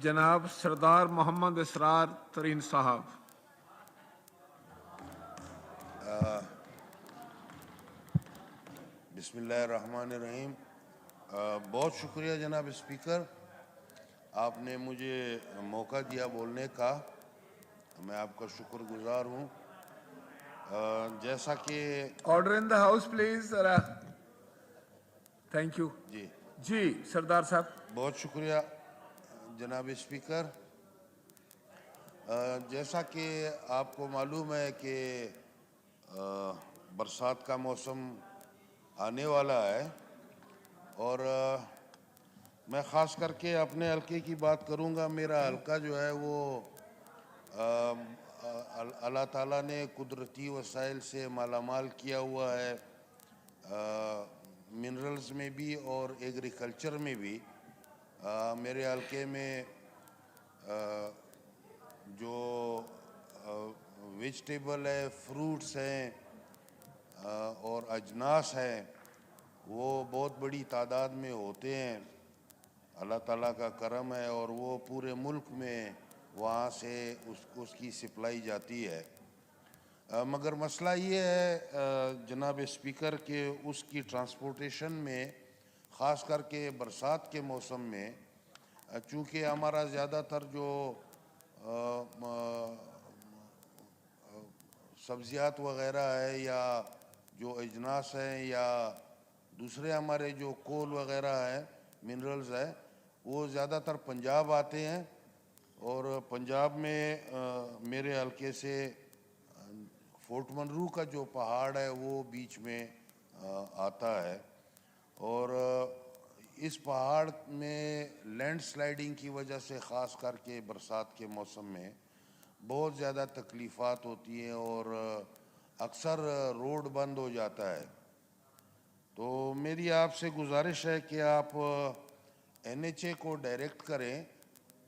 جناب سردار محمد اسرار ترین صاحب. بسم اللہ الرحمن الرحیم. بہت شکریہ جناب اسپیکر، آپ نے مجھے موقع دیا بولنے کا، میں آپ کا شکر گزار ہوں. جیسا کہ order in the house please. Thank you. جی سردار صاحب. بہت شکریہ جناب اسپیکر. جیسا کہ آپ کو معلوم ہے کہ برسات کا موسم آنے والا ہے، اور میں خاص کر کے اپنے حلقے کی بات کروں گا. میرا حلقہ جو ہے وہ اللہ تعالیٰ نے قدرتی وسائل سے مالا مال کیا ہوا ہے، منرلز میں بھی اور ایگریکلچر میں بھی. میرے حلقے میں جو ویجٹیبل ہے، فروٹس ہیں اور اجناس ہیں، وہ بہت بڑی تعداد میں ہوتے ہیں. اللہ تعالیٰ کا کرم ہے، اور وہ پورے ملک میں وہاں سے اس کی سپلائی جاتی ہے. مگر مسئلہ یہ ہے جناب اسپیکر کہ اس کی ٹرانسپورٹیشن میں، خاص کر کے برسات کے موسم میں، چونکہ ہمارا زیادہ تر جو سبزیات وغیرہ ہے یا جو اجناس ہیں یا دوسرے ہمارے جو کول وغیرہ ہے، منرلز ہے، وہ زیادہ تر پنجاب آتے ہیں. اور پنجاب میں میرے حلقے سے فورٹ منرو کا جو پہاڑ ہے وہ بیچ میں آتا ہے، اور اس پہاڑ میں لینڈ سلائیڈنگ کی وجہ سے خاص کر کے برسات کے موسم میں بہت زیادہ تکلیفات ہوتی ہیں، اور اکثر روڈ بند ہو جاتا ہے. تو میری آپ سے گزارش ہے کہ آپ NHA کو ڈائریکٹ کریں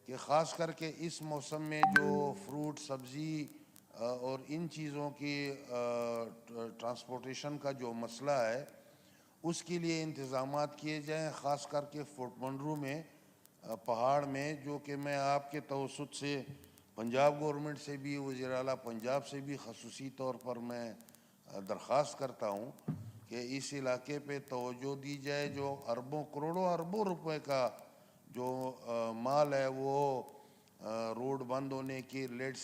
کہ خاص کر کے اس موسم میں جو فروٹ، سبزی اور ان چیزوں کی ٹرانسپورٹیشن کا جو مسئلہ ہے، اس کے لیے انتظامات کیے جائیں. خاص کر کے فورٹ منرو میں، پہاڑ میں، جو کہ میں آپ کے توسط سے پنجاب گورنمنٹ سے بھی، وزیر اعلیٰ پنجاب سے بھی خصوصی طور پر میں درخواست کرتا ہوں کہ اس علاقے پہ توجہ دی جائے. جو اربوں کروڑوں اربوں روپے کا جو مال ہے وہ روڈ بند ہونے کی، لینڈ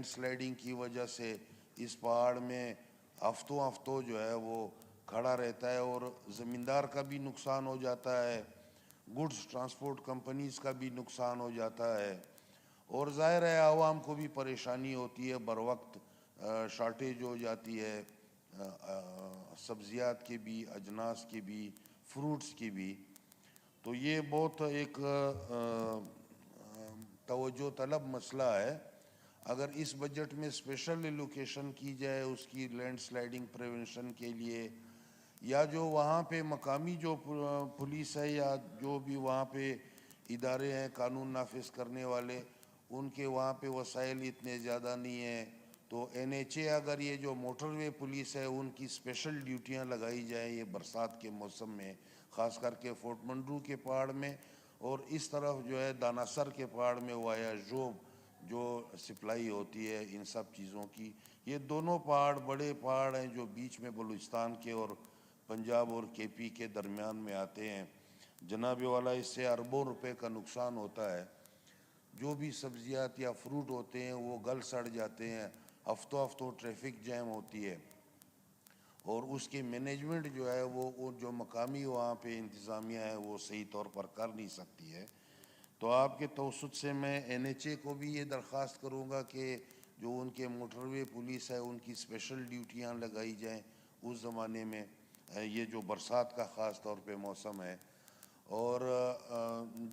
سلائیڈنگ کی وجہ سے اس پہاڑ میں ہفتوں جو ہے وہ کھڑا رہتا ہے، اور زمیندار کا بھی نقصان ہو جاتا ہے، گڈز ٹرانسپورٹ کمپنیز کا بھی نقصان ہو جاتا ہے، اور ظاہر ہے عوام کو بھی پریشانی ہوتی ہے. بر وقت شارٹیج ہو جاتی ہے سبزیات کی بھی، اجناس کی بھی، فروٹس کی بھی. تو یہ بہت ایک توجہ طلب مسئلہ ہے. اگر اس بجٹ میں اسپیشل ایلوکیشن کی جائے اس کی لینڈ سلائیڈنگ پریونشن کے لیے، یا جو وہاں پہ مقامی جو پولیس ہے یا جو بھی وہاں پہ ادارے ہیں قانون نافذ کرنے والے، ان کے وہاں پہ وسائل اتنے زیادہ نہیں ہیں، تو NHA اگر یہ جو موٹر وے پولیس ہے ان کی اسپیشل ڈیوٹیاں لگائی جائیں یہ برسات کے موسم میں، خاص کر کے فورٹ منرو کے پہاڑ میں، اور اس طرف جو ہے داناسر کے پہاڑ میں وایا جوب جو سپلائی ہوتی ہے ان سب چیزوں کی. یہ دونوں پہاڑ بڑے پہاڑ ہیں جو بیچ میں بلوچستان کے اور پنجاب اور KP کے درمیان میں آتے ہیں. جناب والا، اس سے اربوں روپے کا نقصان ہوتا ہے. جو بھی سبزیات یا فروٹ ہوتے ہیں وہ گل سڑ جاتے ہیں، ہفتوں ٹریفک جیم ہوتی ہے، اور اس کی مینجمنٹ جو ہے وہ جو مقامی وہاں پہ انتظامیہ ہے وہ صحیح طور پر کر نہیں سکتی ہے. تو آپ کے توسط سے میں NHA کو بھی یہ درخواست کروں گا کہ جو ان کے موٹر وے پولیس ہے ان کی اسپیشل ڈیوٹیاں لگائی جائیں اس زمانے میں، یہ جو برسات کا خاص طور پہ موسم ہے. اور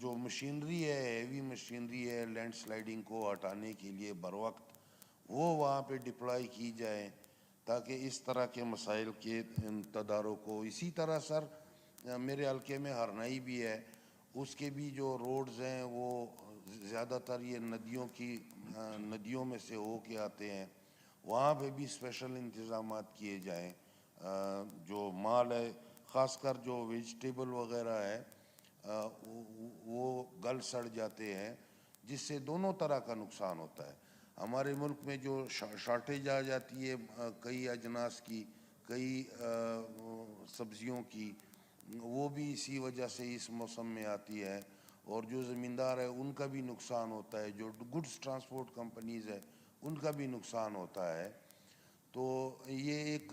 جو مشینری ہے، ہیوی مشینری ہے لینڈ سلائیڈنگ کو ہٹانے کے لیے بر وقت، وہ وہاں پہ ڈپلائی کی جائیں تاکہ اس طرح کے مسائل کے تدارک ہو. اسی طرح سر میرے حلقے میں ہرنائی بھی ہے، اس کے بھی جو روڈز ہیں وہ زیادہ تر یہ ندیوں میں سے ہو کے آتے ہیں، وہاں پہ بھی اسپیشل انتظامات کیے جائیں. جو مال ہے، خاص کر جو ویجٹیبل وغیرہ ہے، وہ گل سڑ جاتے ہیں، جس سے دونوں طرح کا نقصان ہوتا ہے۔ ہمارے ملک میں جو شارٹیج آ جاتی ہے کئی اجناس کی، کئی سبزیوں کی، وہ بھی اسی وجہ سے اس موسم میں آتی ہے، اور جو زمیندار ہے ان کا بھی نقصان ہوتا ہے، جو گڈس ٹرانسپورٹ کمپنیز ہے ان کا بھی نقصان ہوتا ہے۔ تو یہ ایک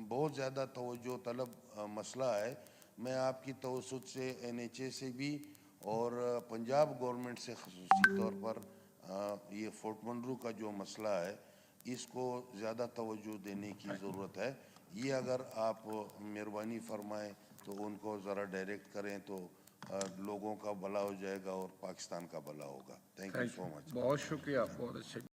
بہت زیادہ توجہ طلب مسئلہ ہے۔ میں آپ کی توسط سے NHA سے بھی اور پنجاب گورنمنٹ سے خصوصی طور پر یہ فورٹ منرو کا جو مسئلہ ہے اس کو زیادہ توجہ دینے کی ضرورت ہے۔ یہ اگر آپ مہربانی فرمائیں تو ان کو ذرا ڈائریکٹ کریں تو لوگوں کا بھلا ہو جائے گا اور پاکستان کا بھلا ہوگا۔ تھینک یو سو مچ۔ بہت شکریہ، بہت اچھے